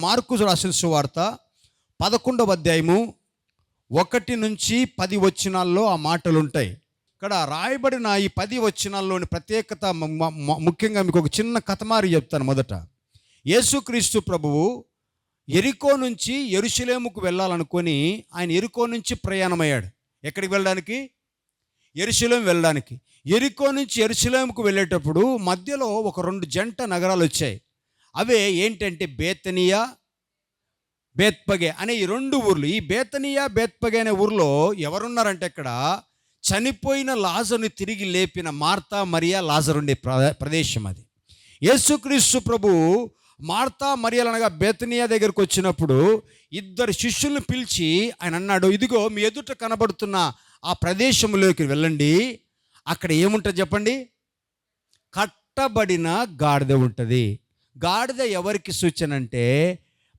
Mark రాసిన సువార్త 11వ అధ్యాయము 1 నుంచి 10 వచనాల్లో ఆ మాటలు ఉంటాయి. ఇక్కడ రాయబడిన ఈ 10 వచనాల్లోని ప్రత్యేకత ముఖ్యంగా మీకు ఒక చిన్న కథమారి చెప్తాను. మొదట యేసుక్రీస్తు ప్రభువు యెరికో నుంచి యెరూషలేముకు వెళ్ళాలనుకొని ఆయన యెరికో నుంచి ప్రయాణమయ్యాడు. ఎక్కడికి వెళ్ళడానికి? యెరూషలేము వెళ్ళడానికి. యెరికో నుంచి యెరూషలేముకు వెళ్ళేటప్పుడు మధ్యలో ఒక 2 జంట నగరాలు వచ్చాయి. అవే ఏంటంటే బేతనియా, బేత్పగే అనే ఈ 2 ఊర్లు. ఈ బేతనియా, బేత్పగే అనే ఊర్లో ఎవరున్నారంటే ఇక్కడ చనిపోయిన లాజరుని తిరిగి లేపిన మార్తా, మరియా, లాజరు ఉండే ప్రదేశం అది. యేసుక్రీస్తు ప్రభు మార్తా, మరియాలు అనగా బేతనియా దగ్గరకు వచ్చినప్పుడు 2 శిష్యులను పిలిచి ఆయన అన్నాడు, ఇదిగో మీ ఎదుట కనబడుతున్న ఆ ప్రదేశంలోకి వెళ్ళండి. అక్కడ ఏముంటుంది చెప్పండి? కట్టబడిన గాడిద ఉంటుంది. గాడిద ఎవరికి సూచన అంటే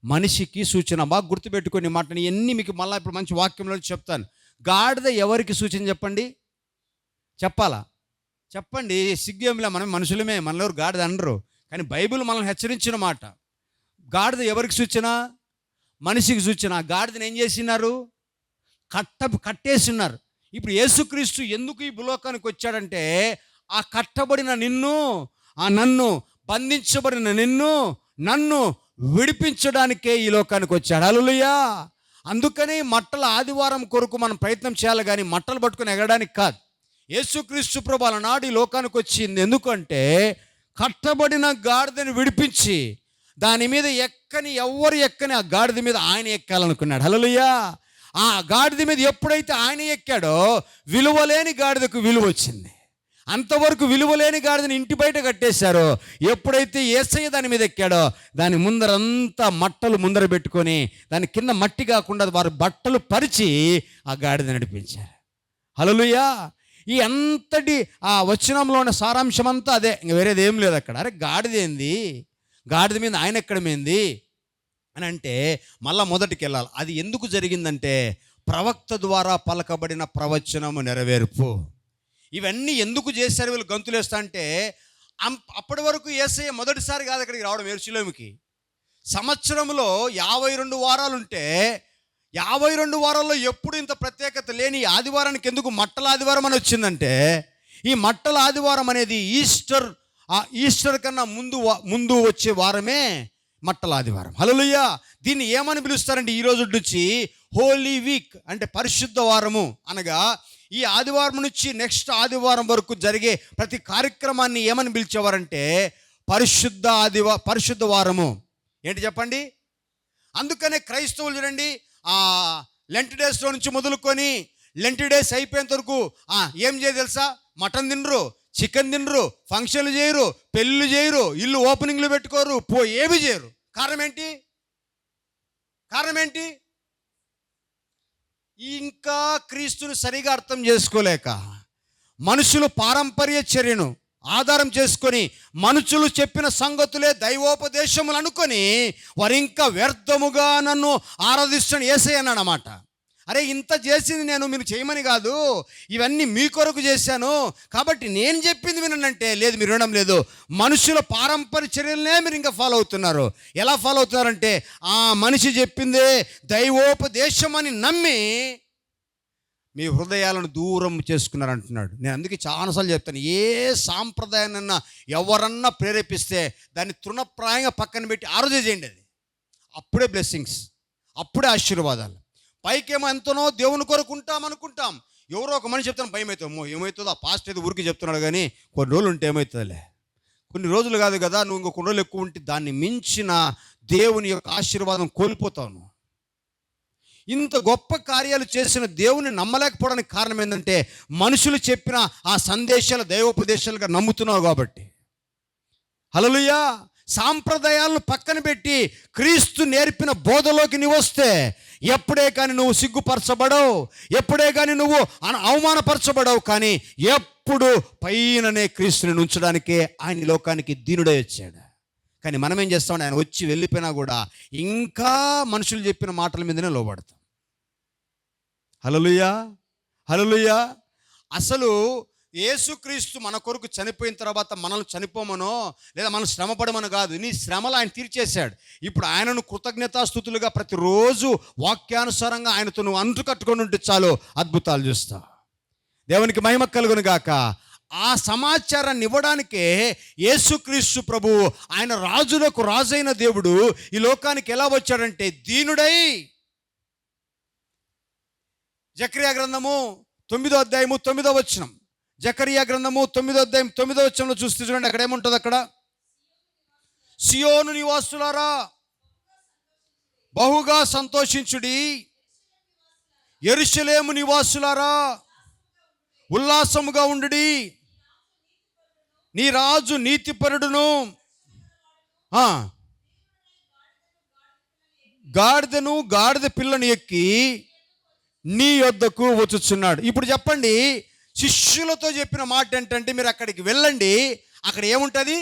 మనిషికి సూచన. బాగా గుర్తుపెట్టుకొని మాటని ఎన్ని మీకు మళ్ళీ ఇప్పుడు మంచి వాక్యంలో చెప్తాను. గాడిద ఎవరికి సూచన చెప్పండి? చెప్పాలా? చెప్పండి. సిగ్గేమిలా, మనం మనుషులమే, మనలో గాడిద అనరు. కానీ బైబిల్ మనల్ని హెచ్చరించిన మాట. గాడిద ఎవరికి సూచన? మనిషికి సూచన. గాడిదని ఏం చేసినారు? కట్టేసినారు. ఇప్పుడు యేసుక్రీస్తు ఎందుకు ఈ భూలోకానికి వచ్చాడంటే ఆ కట్టబడిన నిన్ను, ఆ నన్ను, బంధించబడిన నిన్ను, నన్ను విడిపించడానికే ఈ లోకానికి వచ్చాడు. హల్లెలూయా. అందుకని మట్టల ఆదివారం కొరకు మనం ప్రయత్నం చేయాలి, కానీ మట్టలు పట్టుకుని ఎగరడానికి కాదు. యేసుక్రీస్తు ప్రభు అలనాడు ఈ లోకానికి వచ్చింది ఎందుకంటే కట్టబడిన గాడిదని విడిపించి దాని మీద ఎవరు ఎక్కని ఆ గాడిద మీద ఆయన ఎక్కాలనుకున్నాడు. హల్లెలూయా. ఆ గాడిద మీద ఎప్పుడైతే ఆయన ఎక్కాడో విలువలేని గాడిదకు విలువ వచ్చింది. అంతవరకు విలువలేని గాడిదని ఇంటి బయట కట్టేశారో, ఎప్పుడైతే యేసయ్య దాని మీద ఎక్కాడో దాని ముందరంతా మట్టలు ముందర పెట్టుకొని దాని కింద మట్టి కాకుండా వారు బట్టలు పరిచి ఆ గాడిద నడిపించారు. హల్లెలూయా. ఈ అంతటి ఆ వచనంలో ఉన్న సారాంశం అంతా అదే, ఇంక వేరేది ఏం లేదు అక్కడ. అరే గాడిద ఏంది, గాడిద మీద ఆయన ఎక్కడమేంది అని అంటే మళ్ళా మొదటికి వెళ్ళాలి. అది ఎందుకు జరిగిందంటే ప్రవక్త ద్వారా పలకబడిన ప్రవచనము నెరవేర్పు. ఇవన్నీ ఎందుకు చేశారు వీళ్ళు గంతులేస్తా అంటే అప్పటి వరకు యేసయ్య మొదటిసారి కాదు అక్కడికి రావడం యెరూషలేముకి. సంవత్సరంలో 52 వారాలు ఉంటే 52 వారాల్లో ఎప్పుడు ఇంత ప్రత్యేకత లేని ఆదివారానికి ఎందుకు మట్టల ఆదివారం అని వచ్చిందంటే ఈ మట్టల ఆదివారం అనేది ఈస్టర్ కన్నా ముందు వచ్చే వారమే మట్టల ఆదివారం. హల్లెలూయా. దీన్ని ఏమని పిలుస్తారంటే ఈ రోజు నుంచి హోలీ వీక్ అంటే పరిశుద్ధ వారము. అనగా ఈ ఆదివారం నుంచి నెక్స్ట్ ఆదివారం వరకు జరిగే ప్రతి కార్యక్రమాన్ని ఏమని పిలిచేవారంటే పరిశుద్ధ వారము. ఏంటి చెప్పండి? అందుకనే క్రైస్తవులు చూడండి, లెంట్ డేస్లో నుంచి మొదలుకొని లెంట్ డేస్ అయిపోయేంత వరకు ఏం చేయదు తెలుసా? మటన్ తినరు, చికెన్ తినరు, ఫంక్షన్లు చేయరు, పెళ్ళిళ్ళు చేయరు, ఇల్లు ఓపెనింగ్లు పెట్టుకోరు, ఏమి చేయరు. కారణం ఏంటి? ఇంకా క్రీస్తుని సరిగా అర్థం చేసుకోలేక మనుషులు పారంపర్య చర్యను ఆధారం చేసుకొని మనుషులు చెప్పిన సంగతులే దైవోపదేశములు అనుకొని వారు ఇంకా వ్యర్థముగా నన్ను ఆరాధిస్తున్న యేసయ్య అన్నాడన్నమాట. అరే ఇంత చేసింది నేను మీరు చేయమని కాదు, ఇవన్నీ మీ కొరకు చేశాను కాబట్టి నేను చెప్పింది వినంటే లేదు, మీరు వినడం లేదు. మనుషుల పారంపర్య చర్యలనే మీరు ఇంకా ఫాలో అవుతున్నారు. ఎలా ఫాలో అవుతున్నారంటే ఆ మనిషి చెప్పిందే దైవోపదేశం అని నమ్మి మీ హృదయాలను దూరం చేసుకున్నారంటున్నాడు. నేను అందుకే చాలాసార్లు చెప్తాను, ఏ సాంప్రదాయాన్నన్నా ఎవరన్నా ప్రేరేపిస్తే దాన్ని తృణప్రాయంగా పక్కన పెట్టి ఆరోజు చేయండి. అది అప్పుడే బ్లెస్సింగ్స్, అప్పుడే ఆశీర్వాదాలు. పైకేమో ఎంతనో దేవుని కొరకు అనుకుంటాం. ఎవరో ఒక మనిషి చెప్తాను భయం అవుతామో ఏమవుతుందో, ఆ పాస్ట్ ఏదో ఊరికి చెప్తున్నాడు కానీ కొన్ని రోజులు ఉంటే ఏమవుతుందిలే. కొన్ని రోజులు కాదు కదా, నువ్వు ఇంకో కొన్ని రోజులు ఎక్కువ ఉంటే దాన్ని మించిన దేవుని యొక్క ఆశీర్వాదం కోల్పోతావు. ఇంత గొప్ప కార్యాలు చేసిన దేవుని నమ్మలేకపోవడానికి కారణం ఏంటంటే మనుషులు చెప్పిన ఆ సందేశాలు దైవోపదేశాలుగా నమ్ముతున్నావు కాబట్టి. హల్లెలూయా. సాంప్రదాయాలను పక్కన పెట్టి క్రీస్తు నేర్పిన బోధలోకి నువ్వు వస్తే ఎప్పుడే కానీ నువ్వు సిగ్గుపరచబడవు, ఎప్పుడే కానీ నువ్వు అవమానపరచబడవు. కానీ ఎప్పుడు పైననే క్రీస్తుని ఉంచడానికే ఆయన లోకానికి దీనుడై వచ్చాడు. కానీ మనం ఏం చేస్తామంటే ఆయన వచ్చి వెళ్ళిపోయినా కూడా ఇంకా మనుషులు చెప్పిన మాటల మీదనే లోబడతాం. హల్లెలూయా. అసలు యేసుక్రీస్తు మన కొరకు చనిపోయిన తర్వాత మనల్ని చనిపోమనో లేదా మనం శ్రమపడమని కాదు, నీ శ్రమలు ఆయన తీర్చేశాడు. ఇప్పుడు ఆయనను కృతజ్ఞతాస్తుతులుగా ప్రతిరోజు వాక్యానుసారంగా ఆయనతో నువ్వు అంటు కట్టుకొని ఉంటే చాలు, అద్భుతాలు చూస్తావు. దేవునికి మహిమ కలుగును గాక. ఆ సమాచారాన్ని ఇవ్వడానికే యేసుక్రీస్తు ప్రభువు, ఆయన రాజులకు రాజైన దేవుడు ఈ లోకానికి ఎలా వచ్చాడంటే దీనుడై. జకరియా గ్రంథము 9వ అధ్యాయము 9వ వచనం, జకరియా గ్రంథము 9వ అధ్యాయం 9వ వచనంలో చూస్తే చూడండి, అక్కడ ఏముంటుంది? అక్కడ సియోను నివాసులారా బహుగా సంతోషించుడి, యెరూషలేము నివాసులారా ఉల్లాసముగా ఉండుడి, నీ రాజు నీతిపరుడును గాడిదను గాడిద పిల్లను ఎక్కి నీ యొద్దకు వచ్చుచున్నాడు. ఇప్పుడు చెప్పండి, శిష్యులతో చెప్పిన మాట ఏంటంటే మీరు అక్కడికి వెళ్ళండి, అక్కడ ఏముంటుంది?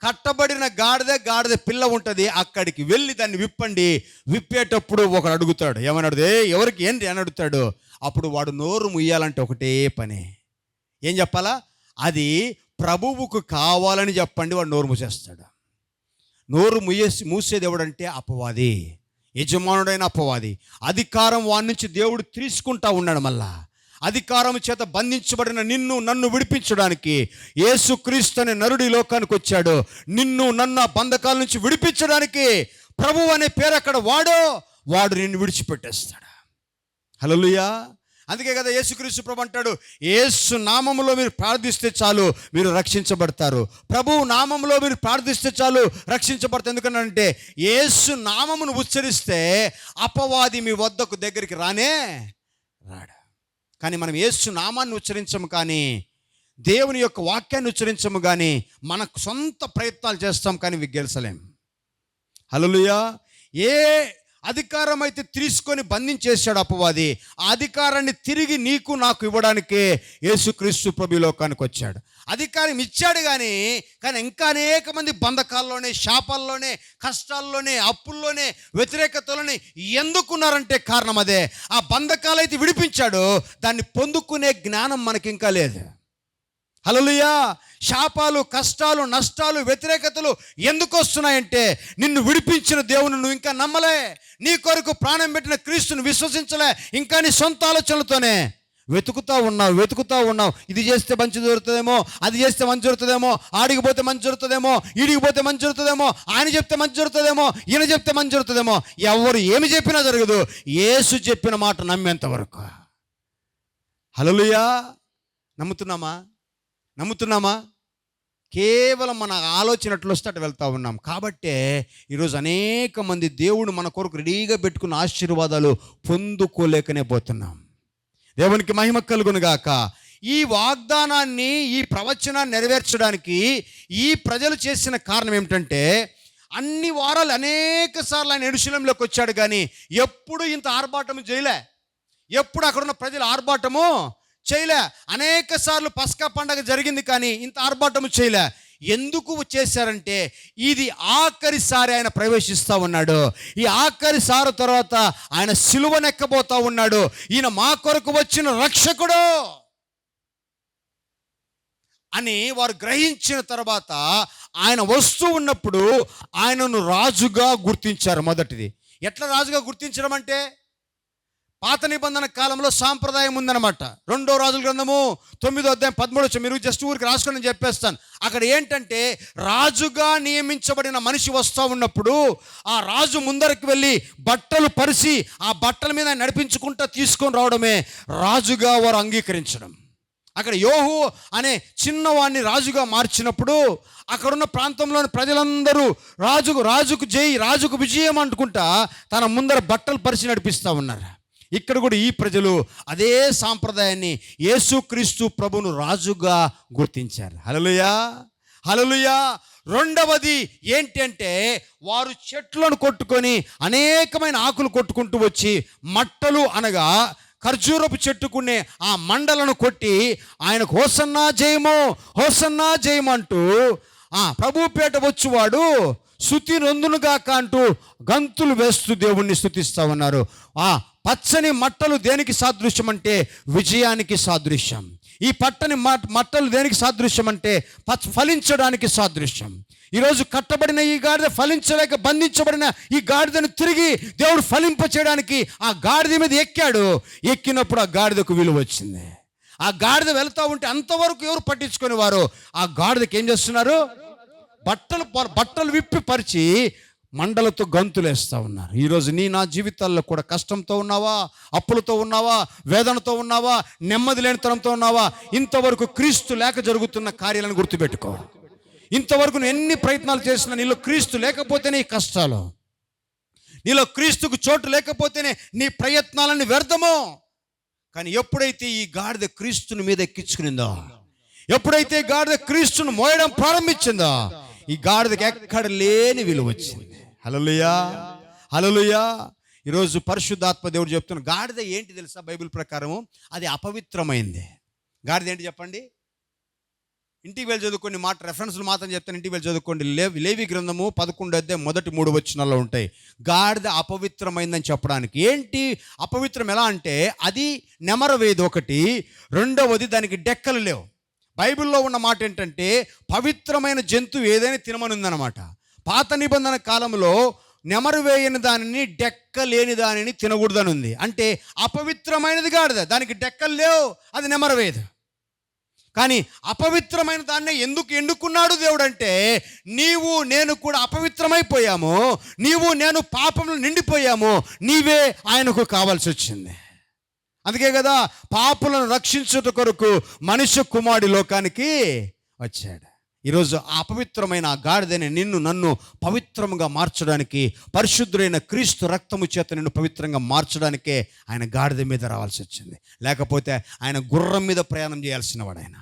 కట్టబడిన గాడిద పిల్ల ఉంటుంది. అక్కడికి వెళ్ళి దాన్ని విప్పండి. విప్పేటప్పుడు ఒకడు అడుగుతాడు, ఏమని అడుగుతాడు? ఎవరికి ఏంటి అని అడుగుతాడు. అప్పుడు వాడు నోరు ముయ్యాలంటే ఒకటే పని, ఏం చెప్పాలా? అది ప్రభువుకు కావాలని చెప్పండి, వాడు నోరు మూసేస్తాడు. నోరు మూసేది ఎవడంటే అపవాది, యజమానుడైన అపవాది. అధికారం వాడి నుంచి దేవుడు తీసుకుంటా ఉన్నాడు. మళ్ళా అధికారం చేత బంధించబడిన నిన్ను నన్ను విడిపించడానికి యేసుక్రీస్తు అనే నరుడి లోకానికి వచ్చాడు. నిన్ను నన్ను బంధకాల నుంచి విడిపించడానికి ప్రభువు అనే పేరు అక్కడ వాడు నిన్ను విడిచిపెట్టేస్తాడు. హల్లెలూయా. అందుకే కదా యేసుక్రీస్తు ప్రభు అంటాడు, యేసు నామములో మీరు ప్రార్థిస్తే చాలు మీరు రక్షించబడతారు. ప్రభువు నామములో మీరు ప్రార్థిస్తే చాలు రక్షించబడతారు. ఎందుకంటే యేసు నామమును ఉచ్చరిస్తే అపవాది మీ వద్దకు దగ్గరికి రాడు. కానీ మనం యేసు నామాన్ని ఉచ్చరించము, కానీ దేవుని యొక్క వాక్యాన్ని ఉచ్చరించము, కానీ మనకు సొంత ప్రయత్నాలు చేస్తాం, కానీ గెలిచలేం. హల్లెలూయా. ఏ అధికారం అయితే తీసుకొని బంధించేశాడు అపవాది, ఆ అధికారాన్ని తిరిగి నీకు నాకు ఇవ్వడానికే యేసుక్రీస్తు ప్రభు లోకానికి వచ్చాడు. అధికారం ఇచ్చాడు, కానీ ఇంకా అనేక మంది బంధకాల్లోనే, శాపాల్లోనే, కష్టాల్లోనే, అప్పుల్లోనే, వ్యతిరేకతలోనే ఎందుకున్నారంటే కారణం అదే. ఆ బంధకాలైతే విడిపించాడు, దాన్ని పొందుకునే జ్ఞానం మనకి ఇంకా లేదు. హల్లెలూయా. శాపాలు, కష్టాలు, నష్టాలు, వ్యతిరేకతలు ఎందుకు వస్తున్నాయంటే నిన్ను విడిపించిన దేవుని నువ్వు ఇంకా నమ్మలే, నీ కొరకు ప్రాణం పెట్టిన క్రీస్తుని విశ్వసించలే, ఇంకా నీ సొంత ఆలోచనలతోనే వెతుకుతా ఉన్నావు. ఇది చేస్తే మంచి దొరుకుతుందేమో, అది చేస్తే మంచి దొరుకుతుందేమో, ఆడికి పోతే మంచి దొరుకుతుందేమో, ఈడికి పోతే మంచి దొరుకుతుందేమో, ఆయన చెప్తే మంచి దొరుకుతుందేమో, ఈయన చెప్తే మంచి దొరుకుతుందేమో. ఎవరు ఏమి చెప్పినా జరగదు, యేసు చెప్పిన మాట నమ్మేంత వరకు. హల్లెలూయా. నమ్ముతున్నామా? కేవలం మన ఆలోచన ఎట్లా వస్తే అటు వెళ్తూ ఉన్నాం. కాబట్టే ఈరోజు అనేక మంది దేవుడు మన కొరకు రెడీగా పెట్టుకున్న ఆశీర్వాదాలు పొందుకోలేకనే పోతున్నాం. దేవునికి మహిమ కలుగును గాక. ఈ వాగ్దానాన్ని, ఈ ప్రవచనాన్ని నెరవేర్చడానికి ఈ ప్రజలు చేసిన కారణం ఏమిటంటే, అన్ని వారాలు అనేక సార్లు ఆయన యెరూషలేములోకి వచ్చాడు, కానీ ఎప్పుడు ఇంత ఆర్భాటము చేయలే. ఎప్పుడు అక్కడున్న ప్రజలు ఆర్భాటము చేయలే. అనేక సార్లు పస్కా పండగ జరిగింది, కానీ ఇంత ఆర్భాటము చేయలే. ఎందుకు చేశారంటే ఇది ఆఖరిసారి ఆయన ప్రవేశిస్తూ ఉన్నాడు. ఈ ఆఖరిసారి తర్వాత ఆయన సిలువనెక్కబోతా ఉన్నాడు. ఈయన మా కొరకు వచ్చిన రక్షకుడు అని వారు గ్రహించిన తర్వాత ఆయన వస్తూ ఉన్నప్పుడు ఆయనను రాజుగా గుర్తించారు. మొదటిది ఎట్లా రాజుగా గుర్తించడం అంటే, పాత నిబంధన కాలంలో సాంప్రదాయం ఉందన్నమాట. 2వ రాజుల గ్రంథము 9వ అధ్యాయం 13. మీరు జస్ట్ ఊరికి రాసుకొని నేను చెప్పేస్తాను. అక్కడ ఏంటంటే, రాజుగా నియమించబడిన మనిషి వస్తూ ఉన్నప్పుడు ఆ రాజు ముందరికి వెళ్ళి బట్టలు పరిచి ఆ బట్టల మీద నడిపించుకుంటూ తీసుకొని రావడమే రాజుగా వారు అంగీకరించడం. అక్కడ యోహు అనే చిన్నవాడిని రాజుగా మార్చినప్పుడు అక్కడున్న ప్రాంతంలోని ప్రజలందరూ రాజుకు జై, రాజుకు విజయం అనుకుంటా తన ముందర బట్టలు పరిచి నడిపిస్తూ ఉన్నారు. ఇక్కడ కూడా ఈ ప్రజలు అదే సాంప్రదాయాన్ని యేసుక్రీస్తు ప్రభును రాజుగా గుర్తించారు. హల్లెలూయా. రెండవది ఏంటి అంటే, వారు చెట్లను కొట్టుకొని అనేకమైన ఆకులు కొట్టుకుంటూ వచ్చి మట్టలు అనగా ఖర్జూరపు చెట్టుకునే ఆ మండలను కొట్టి ఆయనకు హోసన్నా జయము అంటూ ప్రభుపేట వచ్చువాడు స్తుతి నొందునుగాక అంటూ గంతులు వేస్తూ దేవుణ్ణి స్తుతిస్తూ ఉన్నారు. పచ్చని మట్టలు దేనికి సాదృశ్యం అంటే విజయానికి సాదృశ్యం. ఈ పట్టని మట్టలు దేనికి సాదృశ్యం అంటే ఫలించడానికి సాదృశ్యం. ఈరోజు కట్టబడిన ఈ గాడిద ఫలించలేక బంధించబడిన ఈ గాడిదను తిరిగి దేవుడు ఫలింప చేయడానికి ఆ గాడిద మీద ఎక్కాడు. ఎక్కినప్పుడు ఆ గాడిదకు విలువ వచ్చింది. ఆ గాడిద వెళ్తూ ఉంటే అంతవరకు ఎవరు పట్టించుకుని వారు ఆ గాడిదకి ఏం చేస్తున్నారు? బట్టలు విప్పి పరిచి మండలతో గంతులేస్తూ ఉన్నారు. ఈరోజు నా జీవితాల్లో కూడా కష్టంతో ఉన్నావా, అప్పులతో ఉన్నావా, వేదనతో ఉన్నావా, నెమ్మది లేనితనంతో ఉన్నావా? ఇంతవరకు క్రీస్తు లేక జరుగుతున్న కార్యాలను గుర్తుపెట్టుకో. ఇంతవరకు నువ్వు ఎన్ని ప్రయత్నాలు చేసినా నీలో క్రీస్తు లేకపోతేనే ఈ కష్టాలు, నీలో క్రీస్తుకు చోటు లేకపోతేనే నీ ప్రయత్నాలన్నీ వ్యర్థమో. కానీ ఎప్పుడైతే ఈ గాడిద క్రీస్తుని మీద ఎక్కించుకునిందో, ఎప్పుడైతే గాడిద క్రీస్తును మోయడం ప్రారంభించిందో, ఈ గాడిదకి ఎక్కడ లేని విలువ వచ్చింది. హల్లెలూయా, హల్లెలూయా. ఈరోజు పరిశుద్ధాత్మ దేవుడు చెప్తున్న గాడిద ఏంటి తెలుసా? బైబిల్ ప్రకారము అది అపవిత్రమైంది. గాడిద ఏంటి చెప్పండి? ఇంటికి వెళ్ళి చదువుకోండి. రెఫరెన్స్లు మాత్రం చెప్తాను, ఇంటికి వెళ్ళి చదువుకోండి. లేవి గ్రంథము 11 మొదటి 3 వచనాల్లో ఉంటాయి. గాడిద అపవిత్రమైందని చెప్పడానికి. ఏంటి అపవిత్రం ఎలా అంటే అది నెమరవేది ఒకటి, రెండవది దానికి డెక్కలు లేవు. బైబిల్లో ఉన్న మాట ఏంటంటే పవిత్రమైన జంతువు ఏదైనా తినమనుందనమాట. పాత నిబంధన కాలంలో నెమరు వేయని దానిని, డెక్క లేని దానిని తినకూడదని ఉంది. అంటే అపవిత్రమైనది గాడిద, దానికి డెక్కలు లేవు, అది నెమరవేయదు. కానీ అపవిత్రమైన దాన్నే ఎందుకు ఎన్నుకున్నాడు దేవుడు అంటే, నీవు నేను కూడా అపవిత్రమైపోయాము, నీవు నేను పాపంలో నిండిపోయాము, నీవే ఆయనకు కావాల్సి వచ్చింది. అందుకే కదా పాపులను రక్షించుట కొరకు మనుష్య కుమారుడి లోకానికి వచ్చాడు. ఈరోజు ఆ అపవిత్రమైన ఆ గాడిదని నిన్ను నన్ను పవిత్రంగా మార్చడానికి, పరిశుద్ధుడైన క్రీస్తు రక్తము చేత నిన్ను పవిత్రంగా మార్చడానికే ఆయన గాడిద మీద రావాల్సి వచ్చింది. లేకపోతే ఆయన గుర్రం మీద ప్రయాణం చేయాల్సిన వాడు. ఆయన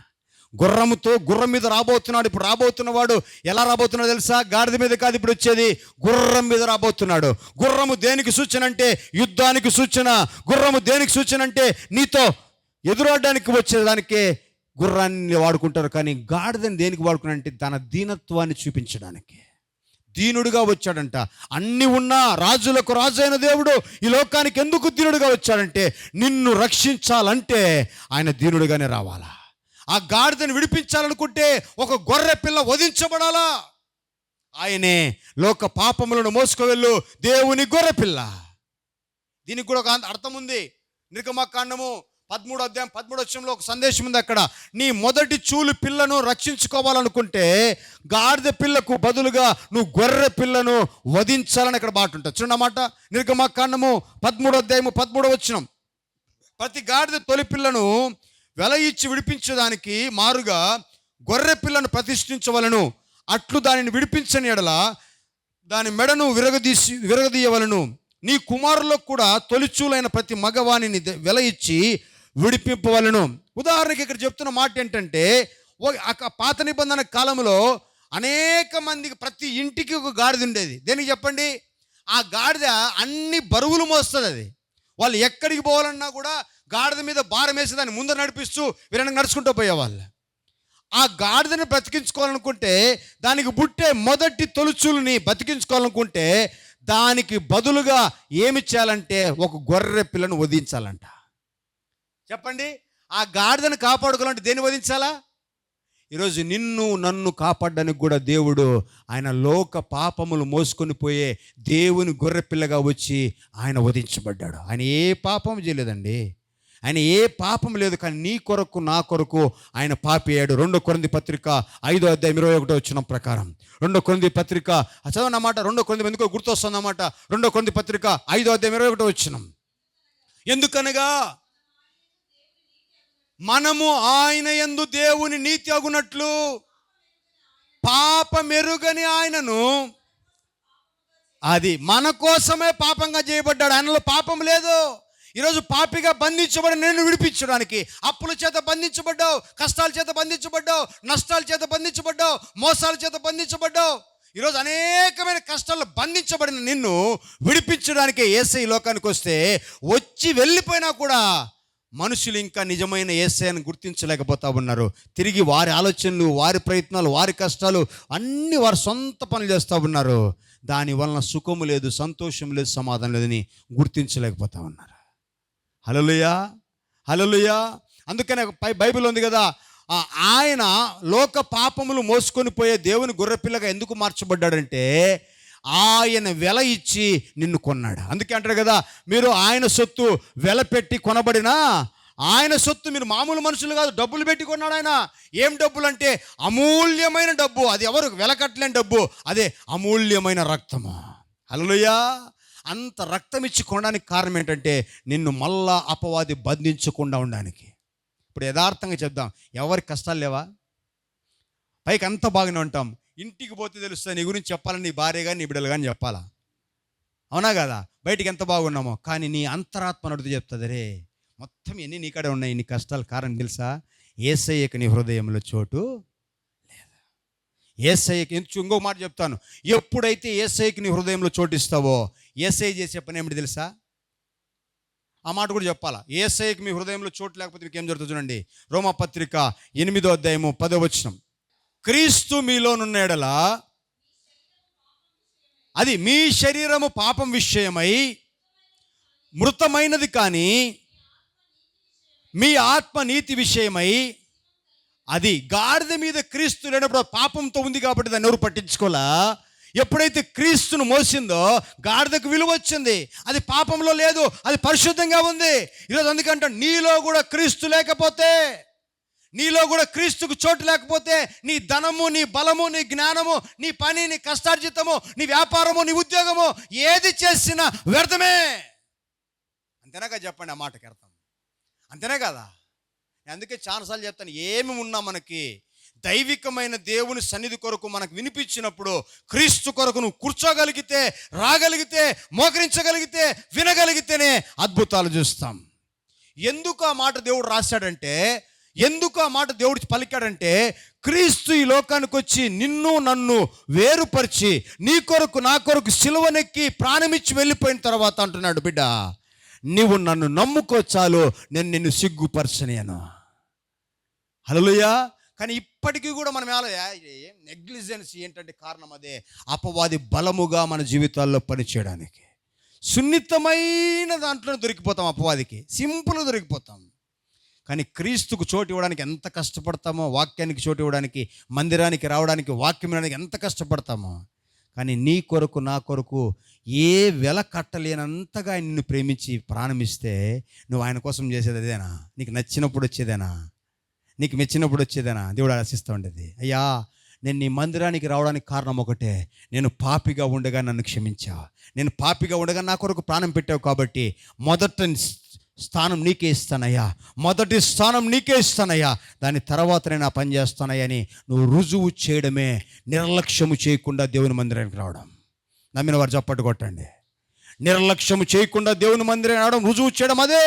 గుర్రం మీద రాబోతున్నాడు. ఇప్పుడు రాబోతున్నవాడు ఎలా రాబోతున్నాడు తెలుసా? గాడిద మీద కాదు ఇప్పుడు వచ్చేది, గుర్రం మీద రాబోతున్నాడు. గుర్రము దేనికి సూచన అంటే యుద్ధానికి సూచన. గుర్రము దేనికి సూచన అంటే నీతో ఎదురాడడానికి వచ్చేదానికే గుర్రాన్ని వాడుకుంటారు. కానీ గాడిదని దేనికి వాడుకున్నారంటే తన దీనత్వాన్ని చూపించడానికి. దీనుడుగా వచ్చాడంట. అన్ని ఉన్నా రాజులకు రాజు అయిన దేవుడు ఈ లోకానికి ఎందుకు దీనుడుగా వచ్చాడంటే నిన్ను రక్షించాలంటే ఆయన దీనుడుగానే రావాలా. ఆ గాడిదని విడిపించాలనుకుంటే ఒక గొర్రె పిల్ల వధించబడాలా. ఆయనే లోక పాపములను మోసుకువెళ్ళు దేవుని గొర్రె పిల్ల. దీనికి కూడా ఒక అర్థం ఉంది. నిర్గమకాండము 13 ఒక సందేశం ఉంది. అక్కడ నీ మొదటి చూలు పిల్లను రక్షించుకోవాలనుకుంటే గాడిద పిల్లకు బదులుగా నువ్వు గొర్రె పిల్లను వధించాలని అక్కడ మాట ఉంటుంది. చూడన్నమాట. నిర్గమకాండము 13 ప్రతి గాడిద తొలి పిల్లను వెల ఇచ్చి విడిపించడానికి మారుగా గొర్రె పిల్లను ప్రతిష్ఠించవలను. అట్లు దానిని విడిపించని ఎడల దాని మెడను విరగదీయవలను. నీ కుమారులకు కూడా తొలిచూలైన ప్రతి మగవాణిని వెల ఇచ్చి విడిపింపవలను. ఉదాహరణకి ఇక్కడ చెప్తున్న మాట ఏంటంటే, పాత నిబంధన కాలంలో అనేక మందికి ప్రతి ఇంటికి ఒక గాడిద ఉండేది. దేనికి చెప్పండి? ఆ గాడిద అన్ని బరువులు మోస్తుంది. అది వాళ్ళు ఎక్కడికి పోవాలన్నా కూడా గాడిద మీద భారం వేసి దాన్ని ముందర నడిపిస్తూ వీళ్ళని నడుచుకుంటూ పోయేవాళ్ళు. ఆ గాడిదని బ్రతికించుకోవాలనుకుంటే, దానికి పుట్టే మొదటి తొలుచుల్ని బతికించుకోవాలనుకుంటే దానికి బదులుగా ఏమి చేయాలంటే ఒక గొర్రె పిల్లను వధించాలంట. చెప్పండి, ఆ గాడిదను కాపాడుకోవాలంటే దేన్ని వధించాలా? ఈరోజు నిన్ను నన్ను కాపాడడానికి కూడా దేవుడు ఆయన లోక పాపములు మోసుకొని పోయే దేవుని గొర్రె పిల్లగా వచ్చి ఆయన వధించబడ్డాడు. ఆయన ఏ పాపం చేయలేదండి, ఆయన ఏ పాపం లేదు. కానీ నీ కొరకు నా కొరకు ఆయన పాపి అయ్యాడు. 2 కొరింథీ పత్రిక 5:21 ప్రకారం 2 కొరింథీ పత్రిక చదవనమాట. 2 కొరింథీ ఎందుకో గుర్తొస్తుందన్నమాట. 2 కొరింథీ పత్రిక 5:21 ఎందుకనగా మనము ఆయన యందు దేవుని నీతి అగునట్లు పాపమెరుగని ఆయనను, అది మన కోసమే పాపంగా చేయబడ్డాడు. ఆయనలో పాపం లేదు. ఈరోజు పాపిగా బంధించబడి నేను విడిపించడానికి, అప్పుల చేత బంధించబడ్డావు, కష్టాల చేత బంధించబడ్డావు, నష్టాల చేత బంధించబడ్డావు, మోసాల చేత బంధించబడ్డావు. ఈరోజు అనేకమైన కష్టాలు బంధించబడిన నిన్ను విడిపించడానికే యేసయ్య ఈ లోకానికి వచ్చి వెళ్ళిపోయినా కూడా మనుషులు ఇంకా నిజమైన యేసయ్యను గుర్తించలేకపోతా ఉన్నారు. తిరిగి వారి ఆలోచనలు, వారి ప్రయత్నాలు, వారి కష్టాలు అన్నీ వారి సొంత పనులు చేస్తూ ఉన్నారు. దానివలన సుఖము లేదు, సంతోషం లేదు, సమాధానం లేదని గుర్తించలేకపోతా ఉన్నారు. హల్లెలూయా, హల్లెలూయా. అందుకనే బైబిల్ ఉంది కదా, ఆయన లోక పాపములు మోసుకొని పోయే దేవుని గొర్రెపిల్లగా ఎందుకు మార్చబడ్డాడంటే ఆయన వెల ఇచ్చి నిన్ను కొన్నాడు. అందుకే అంటాడు కదా, మీరు ఆయన సొత్తు వెల పెట్టి కొనబడినా ఆయన సొత్తు, మీరు మామూలు మనుషులు కాదు, డబ్బులు పెట్టి కొన్నాడు ఆయన. ఏం డబ్బులు అంటే అమూల్యమైన డబ్బు. అది ఎవరు వెలకట్టలేని డబ్బు, అదే అమూల్యమైన రక్తము. హల్లెలూయా. అంత రక్తం ఇచ్చి కొనడానికి కారణం ఏంటంటే నిన్ను మళ్ళా అపవాది బంధించకుండా ఉండడానికి. ఇప్పుడు యథార్థంగా చెప్దాం, ఎవరికి కష్టాలు లేవా? పైకి అంత బాగానే ఉంటాం, ఇంటికి పోతే తెలుస్తుంది నీ గురించి చెప్పాలని నీ భార్య కానీ నీ బిడ్డలు కానీ చెప్పాలా, అవునా కదా? బయటికి ఎంత బాగున్నామో, కానీ నీ అంతరాత్మ నడుతూ చెప్తుంది, రే మొత్తం ఎన్ని నీకడే ఉన్నాయి నీ కష్టాలు. కారణం తెలుసా? యేసయ్యకి నీ హృదయంలో చోటు లేదా. యేసయ్యకి ఇంకొక మాట చెప్తాను, ఎప్పుడైతే యేసయ్యకి నీ హృదయంలో చోటు ఇస్తావో యేసయ్య చేసే పని ఏమిటి తెలుసా? ఆ మాట కూడా చెప్పాలా. యేసయ్యకి మీ హృదయంలో చోటు లేకపోతే మీకు ఏం జరుగుతుంది చూడండి. రోమాపత్రిక 8వ అధ్యాయము 10వ వచనం, క్రీస్తు మీలోనున్న యెడల అది మీ శరీరము పాపం విషయమై మృతమైనది, కానీ మీ ఆత్మ నీతి విషయమై అది గాడిద మీద క్రీస్తు లేనప్పుడు పాపంతో ఉంది కాబట్టి దాన్ని ఎవరు పట్టించుకోలా. ఎప్పుడైతే క్రీస్తును మోసిందో గాడిదకు విలువ వచ్చింది, అది పాపంలో లేదు, అది పరిశుద్ధంగా ఉంది. ఈరోజు అందుకంటే నీలో కూడా క్రీస్తు లేకపోతే, నీలో కూడా క్రీస్తుకు చోటు లేకపోతే నీ ధనము, నీ బలము, నీ జ్ఞానము, నీ పని, నీ కష్టార్జితము, నీ వ్యాపారము, నీ ఉద్యోగము ఏది చేసినా వ్యర్థమే. అంతేనాక చెప్పండి, ఆ మాటకి అర్థం అంతేనే కదా? అందుకే చాలాసార్లు చెప్తాను, ఏమి ఉన్నా మనకి దైవికమైన దేవుని సన్నిధి కొరకు మనకు వినిపించినప్పుడు, క్రీస్తు కొరకు నువ్వు కూర్చోగలిగితే, రాగలిగితే, మోకరించగలిగితే, వినగలిగితేనే అద్భుతాలు చూస్తాం. ఎందుకు ఆ మాట దేవుడు రాశాడంటే, ఎందుకు ఆ మాట దేవుడు పలికాడంటే, క్రీస్తు ఈ లోకానికి వచ్చి నిన్ను నన్ను వేరుపరిచి నీ కొరకు నా కొరకు సిలువనెక్కి ప్రాణమిచ్చి వెళ్ళిపోయిన తర్వాత అంటున్నాడు, బిడ్డ నీవు నన్ను నమ్ముకో చాలు, నేను నిన్ను సిగ్గుపరచనేను. హల్లెలూయా. కానీ ఇప్పటికీ కూడా మనం నెగ్లిజెన్స్ ఏంటంటే కారణం అదే, అపవాది బలముగా మన జీవితాల్లో పనిచేయడానికి. సున్నితమైన దాంట్లో దొరికిపోతాం, అపవాదికి సింపుల్గా దొరికిపోతాం. కానీ క్రీస్తుకు చోటు ఇవ్వడానికి ఎంత కష్టపడతామో, వాక్యానికి చోటు ఇవ్వడానికి, మందిరానికి రావడానికి, వాక్యం వినడానికి ఎంత కష్టపడతామో. కానీ నీ కొరకు నా కొరకు ఏ వెల కట్టలేనంతగా నిన్ను ప్రేమించి ప్రాణమిస్తే నువ్వు ఆయన కోసం చేసేది అదేనా? నీకు నచ్చినప్పుడు వచ్చేదేనా? నీకు మెచ్చినప్పుడు వచ్చేదేనా? దేవుడు ఆశిస్తూ ఉండేది. అయ్యా, నేను నీ మందిరానికి రావడానికి కారణం ఒకటే, నేను పాపిగా ఉండగా నన్ను క్షమించావు, నేను పాపిగా ఉండగా నా కొరకు ప్రాణం పెట్టావు, కాబట్టి మొదటి స్థానం నీకే ఇస్తానయ్యా, మొదటి స్థానం నీకే ఇస్తానయ్యా, దాని తర్వాత నేను ఆ పని చేస్తానయ్యా అని నువ్వు రుజువు చేయడమే నిర్లక్ష్యము చేయకుండా దేవుని మందిరానికి రావడం. నమ్మిన వారు చప్పట్లు కొట్టండి. నిర్లక్ష్యము చేయకుండా దేవుని మందిరానికి రావడం, రుజువు చేయడం, అదే.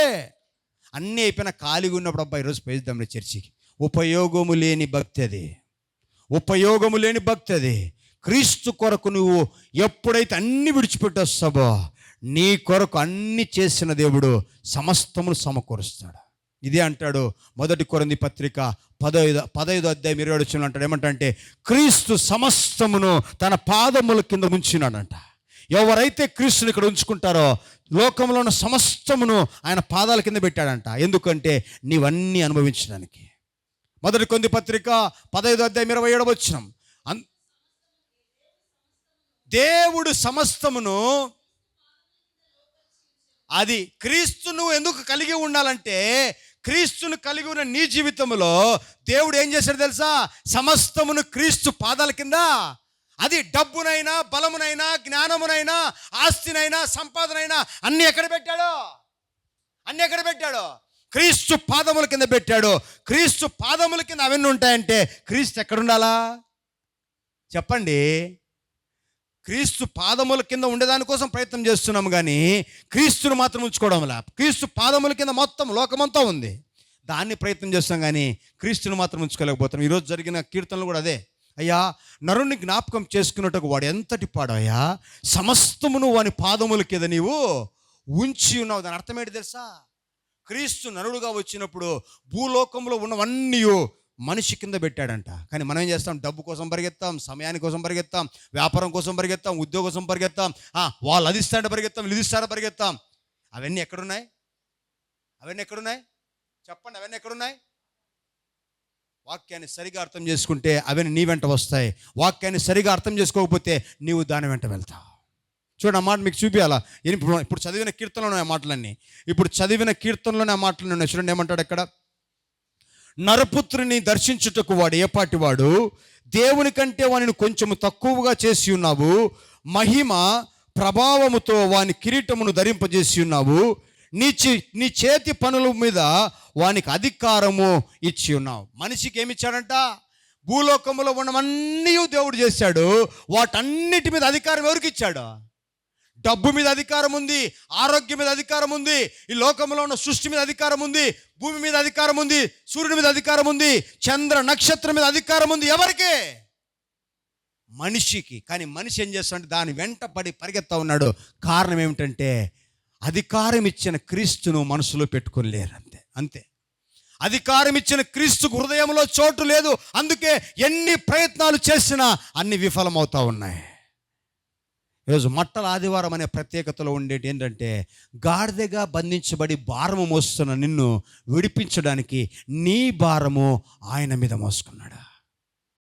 అన్నీ అయిపోయినా ఖాళీగా ఉన్నప్పుడు అబ్బా ఈరోజు పేద్దాంలే చర్చికి, ఉపయోగము లేని భక్తి అది, ఉపయోగము లేని భక్తి అది. క్రీస్తు కొరకు నువ్వు ఎప్పుడైతే అన్ని విడిచిపెట్టొస్తావో నీ కొరకు అన్ని చేసిన దేవుడు సమస్తమును సమకూరుస్తాడు. ఇదే అంటాడు 1 కొరింథీ పత్రిక 15వ అధ్యాయం 27వ వచనంలో అంటాడు, ఏమంటే క్రీస్తు సమస్తమును తన పాదముల కింద ఉంచినాడంట. ఎవరైతే క్రీస్తుని ఇక్కడ ఉంచుకుంటారో లోకంలో ఉన్న సమస్తమును ఆయన పాదాల కింద పెట్టాడంట. ఎందుకంటే నీవన్నీ అనుభవించడానికి. 1 కొరింథీ పత్రిక 15వ అధ్యాయం 27వ వచనం, దేవుడు సమస్తమును, అది క్రీస్తును ఎందుకు కలిగి ఉండాలంటే, క్రీస్తును కలిగి ఉన్న నీ జీవితంలో దేవుడు ఏం చేశాడు తెలుసా? సమస్తమును క్రీస్తు పాదాల కింద, అది డబ్బునైనా, బలమునైనా, జ్ఞానమునైనా, ఆస్తినైనా, సంపాదనైనా అన్నీ ఎక్కడ పెట్టాడు? అన్నీ ఎక్కడ పెట్టాడు? క్రీస్తు పాదముల కింద పెట్టాడు. క్రీస్తు పాదముల కింద అవన్నీ ఉంటాయంటే క్రీస్తు ఎక్కడుండాలా చెప్పండి? క్రీస్తు పాదముల కింద ఉండేదానికోసం ప్రయత్నం చేస్తున్నాము, కానీ క్రీస్తును మాత్రం ఉంచుకోవడంలా. క్రీస్తు పాదముల కింద మొత్తం లోకమంతా ఉంది, దాన్ని ప్రయత్నం చేస్తాం, కానీ క్రీస్తును మాత్రం ఉంచుకోలేకపోతున్నాం. ఈరోజు జరిగిన కీర్తనలు కూడా అదే. అయ్యా, నరుణ్ణి జ్ఞాపకం చేసుకున్నట్టుకు వాడు ఎంతటి పాడు అయ్యా, సమస్తమును వాని పాదముల కింద నీవు ఉంచి ఉన్నావు. దాని అర్థం ఏంటి తెలుసా? క్రీస్తు నరుడుగా వచ్చినప్పుడు భూలోకంలో ఉన్నవన్నీ మనిషి కింద పెట్టాడంట. కానీ మనం ఏం చేస్తాం? డబ్బు కోసం పరిగెత్తాం, సమయాని కోసం పరిగెత్తాం, వ్యాపారం కోసం పరిగెత్తాం, ఉద్యోగం కోసం పరిగెత్తాం, వాళ్ళు అది ఇస్తారంటే పరిగెత్తాం, ఇది ఇస్తారో పరిగెత్తాం. అవన్నీ ఎక్కడున్నాయి? అవన్నీ ఎక్కడున్నాయి? చెప్పండి, అవన్నీ ఎక్కడున్నాయి? వాక్యాన్ని సరిగా అర్థం చేసుకుంటే అవన్నీ నీ వెంట వస్తాయి. వాక్యాన్ని సరిగా అర్థం చేసుకోకపోతే నీవు దాని వెంట వెళ్తావు. చూడండి, ఆ మాట మీకు చూపించాలా. ఇప్పుడు చదివిన కీర్తనలోనే ఆ మాటలన్నీ, ఇప్పుడు చదివిన కీర్తనలోనే ఆ మాటలు ఉన్నాయి. చూడండి ఏమంటాడు అక్కడ, నరపుత్రుని దర్శించుటకు వాడు ఏపాటి వాడు, దేవుని కంటే వానిని కొంచెము తక్కువగా చేసి ఉన్నావు, మహిమ ప్రభావముతో వాని కిరీటమును ధరింపజేసి ఉన్నావు, నీ చేతి పనుల మీద వానికి అధికారము ఇచ్చి ఉన్నావు. మనిషికి ఏమి ఇచ్చాడంట? భూలోకములో ఉన్నవన్నీ దేవుడు చేశాడు. వాటన్నిటి మీద అధికారం ఎవరికి ఇచ్చాడు? డబ్బు మీద అధికారం ఉంది, ఆరోగ్యం మీద అధికారం ఉంది, ఈ లోకంలో ఉన్న సృష్టి మీద అధికారం ఉంది, భూమి మీద అధికారం ఉంది, సూర్యుడి మీద అధికారం ఉంది, చంద్ర నక్షత్రం మీద అధికారం ఉంది. ఎవరికి? మనిషికి. కానీ మనిషి ఏం చేస్తాడంటే దాని వెంట పడి పరిగెత్తా ఉన్నాడు. కారణం ఏమిటంటే అధికారం ఇచ్చిన క్రీస్తును మనసులో పెట్టుకొని లేరు. అంతే. అధికారం ఇచ్చిన క్రీస్తుకు హృదయంలో చోటు లేదు. అందుకే ఎన్ని ప్రయత్నాలు చేసినా అన్ని విఫలమవుతా ఉన్నాయి. ఈరోజు మట్టల ఆదివారం అనే ప్రత్యేకతలో ఉండేది ఏంటంటే, గాడిదగా బంధించబడి భారము మోస్తున్న నిన్ను విడిపించడానికి నీ భారము ఆయన మీద మోసుకున్నాడు.